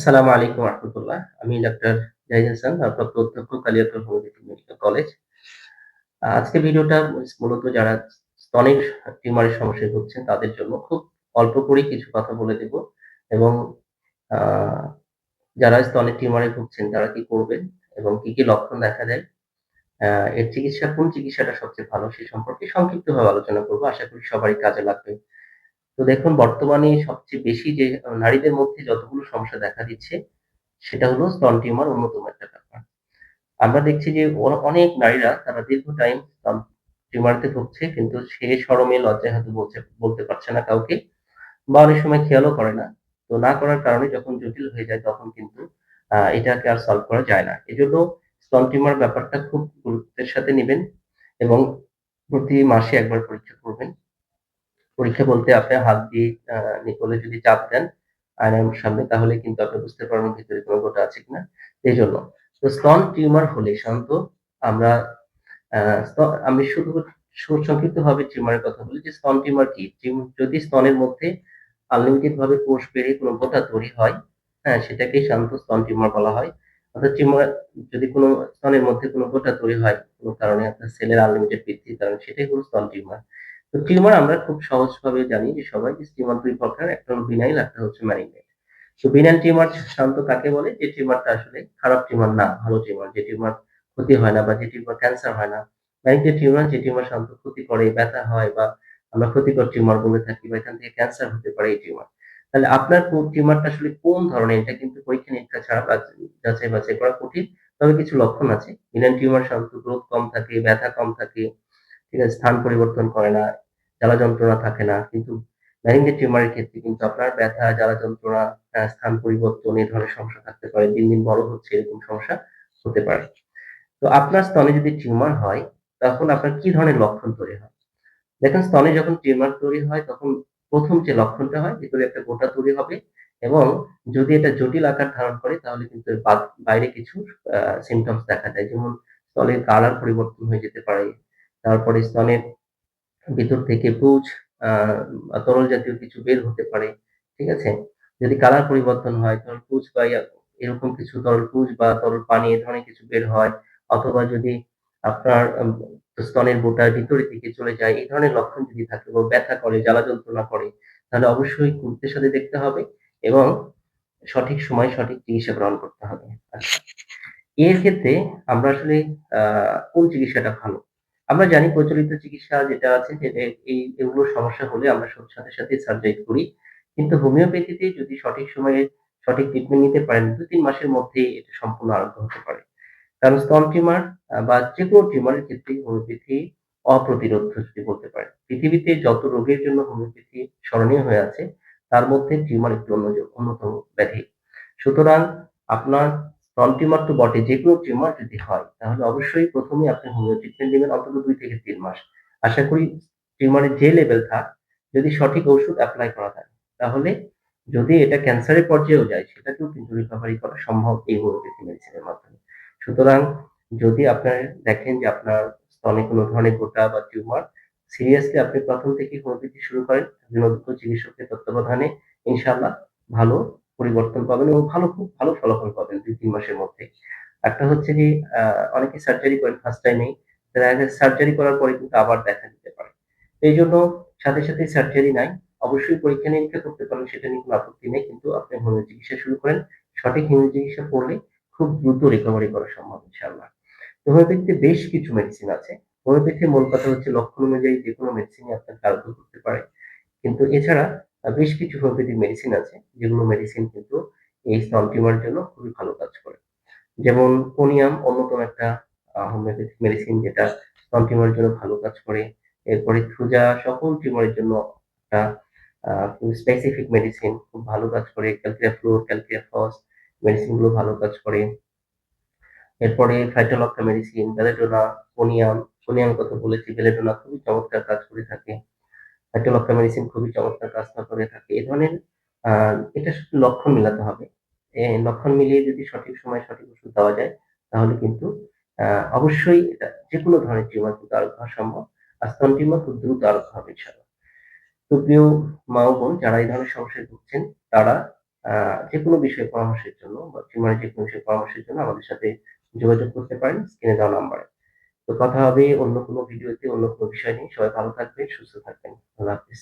আসসালামু আলাইকুম রাহমাতুল্লাহ। আমি ডাক্তার জাহিদ হাসান, ভারপ্রাপ্ত অধ্যক্ষ কালিয়াকৈর হোমিওপ্যাথি মেডিকেল কলেজ। আজকের ভিডিওটা মূলত যারা স্তনের টিউমারের সমস্যায় ভুগছেন তাদের জন্য খুব অল্প করেই কিছু কথা বলে দেব এবং আ যারা স্তনের টিউমারে ভুগছেন তারা কি করবেন এবং কি লক্ষণ দেখা দেয়, আ এর কোন চিকিৎসাটা সবচেয়ে ভালো সে সম্পর্কে সংক্ষিপ্তভাবে আলোচনা করব। আশা করি সবারই কাজে লাগবে। তো দেখুন বর্তমানে সবচেয়ে বেশি যে নারীদের মধ্যে যতগুলো সমস্যা দেখা দিচ্ছে সেটা হলো স্তন টিউমার অন্যতম একটা ব্যাপার। আমরা দেখছি যে অনেক নারীরা তারা দীর্ঘ টাইম টিউমারতে ভুগছে কিন্তু সে শরমে লজ্জায় হয়তো বলতে পারছে না কাউকে বা অনেক সময় খেয়ালও করে না। তো না করার কারণে যখন জটিল হয়ে যায় তখন কিন্তু এটাকে আর সলভ করা যায় না। এজন্য স্তন টিউমার ব্যাপারটা খুব গুরুত্বের সাথে নিবেন এবং প্রতি মাসে একবার পরীক্ষা করবেন। পরীক্ষা বলতে আপনি হাত দিয়ে নিপলে যদি চাপ দেন আয়নার সামনে তাহলে কিন্তু আপনি বুঝতে পারবেন ভিতরে কোনো গোটা আছে কিনা। এজন্য। তো স্তন টিউমার হলে সাধারণত আমরা আ স্ত আমি শুধু সংক্ষিপ্তভাবে টিউমারের কথা বলি যে স্তন টিউমার কি? যদি স্তনের মধ্যে আনলিমিটেড ভাবে কোষ বেড়ে কোনো গোটা তৈরি হয়, হ্যাঁ? সেটাকেই সাধারণত স্তন টিউমার বলা হয়। অর্থাৎ টিউমার যদি কোনো স্তনের মধ্যে কোনো গোটা তৈরি হয়, কোনো কারণে আপনার সেলের আনলিমিটেড বৃদ্ধির কারণে সেটাই হলো স্তন টিউমার। তো টিউমার আমরা খুব সহজভাবে জানি যে সবাই যে টিউমার ২ প্রকার। একটা হলো বিনাইল, একটা হচ্ছে মালিগন্যান্ট। তো বিনাইল টিউমার সাধারণত কাকে বলে? যে টিউমারটা আসলে খারাপ টিউমার না, ভালো টিউমার। যে টিউমার ক্ষতি হয় না বা যে টিউমার ক্যান্সার হয় না। মালিগন্যান্ট টিউমার যে টিউমার সাধারণত ক্ষতি করে, ব্যথা হয় বা আমরা ক্ষতিকর টিউমার বলে থাকি বা এখান থেকে ক্যান্সার হতে পারে এই টিউমার। তাহলে আপনার টিউমারটা আসলে কোন ধরনের এটা কিন্তু পরীক্ষা-নিরীক্ষা ছাড়া যাচাই-বাছাই করা কঠিন। তবে কিছু লক্ষণ আছে। বিনাইল টিউমার সাধারণত গ্রোথ কম থাকে, ব্যথা কম থাকে, ঠিক আছে? স্থান পরিবর্তন করে না, জ্বালা যন্ত্রণা থাকে না। কিন্তু মেলানিক টিউমারের ক্ষেত্রে কিন্তু আপনার ব্যথা, জ্বালা যন্ত্রণা, স্থান পরিবর্তন এ ধরনের সমস্যা থাকতে পারে। দিন, দিন বড় হচ্ছে এরকম সমস্যা হতে পারে। তো আপনার স্তনে যদি টিউমার হয়, তখন আপনার কি ধরনের লক্ষণ তৈরি হয়? দেখেন স্তনে যখন টিউমার তৈরি হয় তখন ১ম যে লক্ষণটা হয় ভেতরে একটা গোটা তৈরি হবে এবং যদি এটা জটিল আকার ধারণ করে তাহলে কিন্তু এর বাইরে কিছু আ সিম্পটমস দেখা যায়। যেমন স্তনের কালার পরিবর্তন হয়ে যেতে পারে। তারপরে স্তনের ভিতর থেকে পুঁজ, আ তরল জাতীয় কিছু বের হতে পারে। ঠিক আছে? যদি কালার পরিবর্তন হয় তরল পুঁজ বা এরকম কিছু তরল পুঁজ বা তরল পানি এ ধরনের কিছু বের হয় অথবা যদি আপনার স্তনের বোঁটার ভিতরের দিকে চলে যায়, এই ধরনের লক্ষণ যদি থাকে বা ব্যথা করে, জ্বালা যন্ত্রণা করে, তাহলে অবশ্যই গুরুত্বের সাথে দেখতে হবে এবং সঠিক সময়ে সঠিক চিকিৎসা গ্রহণ করতে হবে। আচ্ছা। এর ক্ষেত্রে আমরা আসলে আ কোন চিকিৎসাটা ভালো? আমরা জানি প্রচলিত চিকিৎসা যেটা আছে যেটা এগুলোর সমস্যা হলে আমরা সাথে সার্জারি করি। কিন্তু হোমিওপ্যাথিতে যদি সঠিক সময়ে সঠিক ট্রিটমেন্ট নিতে পারেন ২-৩ মাসের মধ্যেই এটা সম্পূর্ণ আরোগ্য হতে পারে। কারণ স্তন টিউমার বা যেকোনো টিউমারের ক্ষেত্রেই হোমিওপ্যাথি অপ্রতিরোধ্য যদি বলতে পারেন। পৃথিবীতে যত রোগের জন্য হোমিওপ্যাথি স্মরণীয় হয়ে আছে, তার মধ্যে টিউমার একটি অন্যতম ব্যাধি। সুতরাং আপনার স্তন টিউমার তো বটে, যেকোনো টিউমার যদি হয়, তাহলে অবশ্যই ১ম এই আপনি হোমিও ট্রিটমেন্ট নিবেন অন্তত ২ থেকে ৩ মাস। আশা করি টিউমারের যে লেভেল থাক, যদি সঠিক ঔষুধ এপ্লাই করা যায়, তাহলে যদি এটা ক্যান্সারের পর্যায়েও যায়, সেটাকেও কিন্তু রিকভারি করা সম্ভব এই হোমিওপ্যাথি মেডিসিনের মাধ্যমে। সুতরাং যদি আপনার দেখেন যে আপনার স্তনে কোন ধরনের গোটা বা টিউমার, সিরিয়াসলি আপনি ১ম থেকেই হোমিওপ্যাথি শুরু করেন। একজন অভিজ্ঞ চিকিৎসকের তত্ত্বাবধানে ইনশাআল্লাহ ভালো পরিবর্তন পাবেন এবং খুব ভালো ফলাফল পাবেন ২-৩ মাসের মধ্যে। একটা হচ্ছে যে আ অনেকে সার্জারি করেন ফার্স্ট টাইমেই। দেখা গেছে সার্জারি করার পরে কিন্তু আবার দেখা দিতে পারে। এইজন্য সাথে সার্জারি নাই। অবশ্যই পরীক্ষা-নিরীক্ষা করতে পারেন সেটা নিয়ে কোন আপত্তি নেই। কিন্তু আপনি হোমিও চিকিৎসা শুরু করেন। সঠিক হোমিও চিকিৎসা করলে খুব দ্রুত রিকভারি করা সম্ভব ইনশাআল্লাহ। তো হোমিওপ্যাথিতে বেশ কিছু মেডিসিন আছে। হোমিওপ্যাথির মূল কথা হচ্ছে লক্ষণ অনুযায়ী যেকোনো মেডিসিনই আপনার কার্যকর করতে পারে। কিন্তু এছাড়া বেশ কিছু হোমিওপ্যাথিক মেডিসিন আছে, যেগুলো মেডিসিন কিন্তু এই স্তন টিউমারের জন্য খুবই ভালো কাজ করে। যেমন কোনিয়াম অন্যতম একটা হোমিওপ্যাথিক মেডিসিন যেটা স্তন টিউমারের জন্য ভালো কাজ করে। এরপরে থুজা সকল টিউমারের জন্য একটা খুব স্পেসিফিক মেডিসিন খুব ভালো কাজ করে। ক্যালক্রিয়া-ফ্লুর, ক্যালক্রিয়া-ফস মেডিসিন গুলো ভালো কাজ করে। এরপরে ফাইটোলক্কা মেডিসিন, বেলেডোনা, কোনিয়াম, কোনিয়ামের কথা বলেছি, বেলেডোনা খুবই চমৎকার কাজ করে থাকে। হাইড্রোলক্কা মেডিসিন খুবই চমৎকার কাজটা করে থাকে। এ ধরনের আ এটা শুধু লক্ষণ মিলাতে হবে। লক্ষণ মিলিয়ে যদি সঠিক সময়ে সঠিক ওষুধ দেওয়া যায়, তাহলে কিন্তু আ অবশ্যই এটা যেকোনো ধরনের টিউমার কিন্তু আরোগ্য হওয়া সম্ভব। আর স্তন টিউমার খুব দ্রুত আরোগ্য হবে ইনশাআল্লাহ। তো প্রিয় মা ও বোন যারা এই ধরনের সমস্যায় ভুগছেন, তারা আ যেকোনো বিষয়ে পরামর্শের জন্য বা টিউমারের যেকোনো বিষয়ে পরামর্শের জন্য আমাদের সাথে যোগাযোগ করতে পারেন স্ক্রিনে দেওয়া নাম্বারে। তো কথা হবে অন্য কোনো ভিডিওতে অন্য কোনো বিষয় নিয়ে। সবাই ভালো থাকবেন, সুস্থ থাকবেন। আল্লাহ হাফেজ।